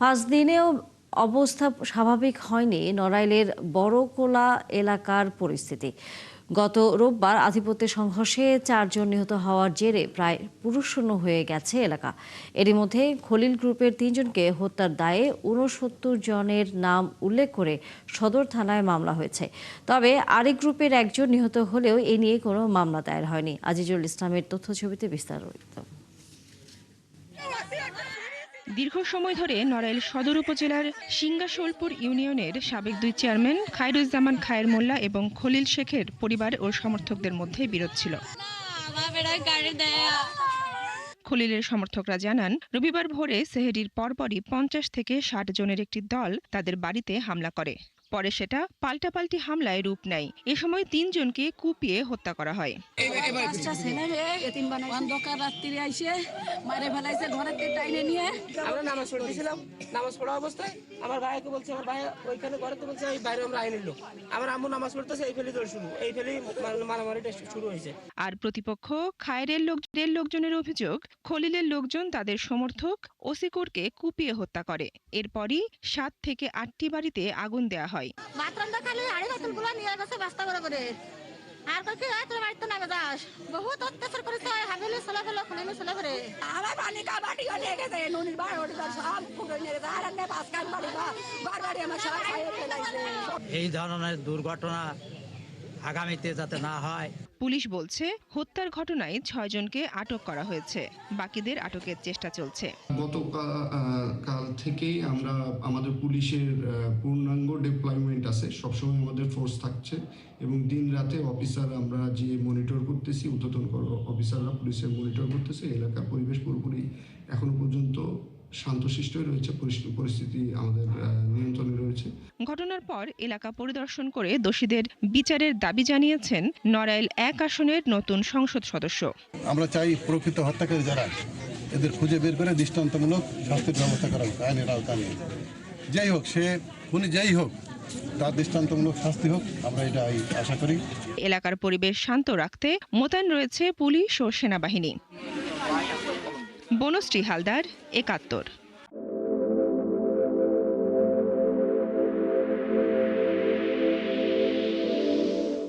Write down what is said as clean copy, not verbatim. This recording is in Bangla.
5 দিনেও অবস্থা স্বাভাবিক হয়নি নড়াইলের বড়কোলা এলাকার পরিস্থিতি। গত রোববার আধিপত্যের সংঘর্ষে 4 জন নিহত হওয়ার জেরে প্রায় পুরুষশূন্য হয়ে গেছে এলাকা। এরই মধ্যে খলিল গ্রুপের 3 জনকে হত্যার দায়ে 69 জনের নাম উল্লেখ করে সদর থানায় মামলা হয়েছে। তবে আরেক গ্রুপের একজন নিহত হলেও এ নিয়ে কোনো মামলা দায়ের হয়নি। আজিজুল ইসলামের তথ্যছবিতে বিস্তারিত। দীর্ঘ সময় ধরে নড়াইল সদর উপজেলার সিংগাশোলপুর ইউনিয়নের সাবেক 2 চেয়ারম্যান খায়রুজ্জামান খায়ের মোল্লা এবং খলিল শেখের পরিবার ও সমর্থকদের মধ্যে বিরোধ ছিল। খলিলের সমর্থকরা জানান, রবিবার ভোরে সেহরির পরপরই 50 থেকে 60 জনের একটি দল তাদের বাড়িতে হামলা করে। পরে সেটা পাল্টাপাল্টি হামলায় রূপ নেয়। এ সময় 3 জনকে কুপিয়ে হত্যা করা হয়। আমরা নামাজ পড়তেছিলাম, নামাজ পড়া অবস্থায় আমার ভাইকে বলছে, আমার ভাই ওইখানে ঘরেতে বলছে ওই বাইরে আমরা আইনের লোক, আমার আম্মু নামাজ পড়তেছে, এই ফেলি শুরু, এই ফেলি মারামারিটা শুরু হয়েছে। আর প্রতিপক্ষ খায়েরের লোকজনের অভিযোগ, খলিলের লোকজন তাদের সমর্থক ওসিকুরকে কুপিয়ে হত্যা করে। এরপরই 7 থেকে 8টি বাড়িতে আগুন দেয়া হয়। আর কত রাত বাড়িতে না যাস বহুত অত্যাচার করেছে হাবেলে চলা ফেলো খুলে চলা করে আমার পানি কা বাটি নিয়ে গেছে নুনির বাড়ি ওড়ি সব পুরো নিয়ে গেছে আর না পাঁচ কান বাড়ি বাড়ি আমার সব খাইয়ে ফেলাইছে। এই ধরনের দুর্ঘটনা আগামীতে যাতে না হয়। পুলিশ বলছে, হত্যার ঘটনায় 6 জনকে আটক করা হয়েছে, বাকিদের আটকের চেষ্টা চলছে। গতকাল থেকেই আমরা আমাদের পুলিশের পূর্ণাঙ্গ ডিপ্লয়মেন্ট আছে, সবসময় আমাদের ফোর্স থাকছে এবং দিন রাতে অফিসার আমরা যে মনিটর করতেছি, ঊর্ধ্বতন অফিসাররা পুলিশের মনিটর করতেছে। এলাকার পরিবেশ পুরোপুরি এখনো পর্যন্ত শান্তশিষ্টই রয়েছে, পরিস্থিতি আমাদের নিয়ন্ত্রণে রয়েছে। ঘটনার পর এলাকা পরিদর্শন করে দোষীদের বিচারের দাবি জানিয়েছেন নড়াইল 1 আসনের নতুন সংসদ সদস্য। আমরা চাই প্রকৃত হত্যাকারী যারা, এদের খুঁজে বের করে দৃষ্টান্তমূলক শাস্তির ব্যবস্থা করা হোক, আইনের আওতায়। যাই হোক, সে খুনি যাই হোক, তার দৃষ্টান্তমূলক শাস্তি হোক, আমরা এটা আশা করি। এলাকার পরিবেশ শান্ত রাখতে মোতায়েন রয়েছে পুলিশ ও সেনাবাহিনী। বনশ্রী হালদার, 71।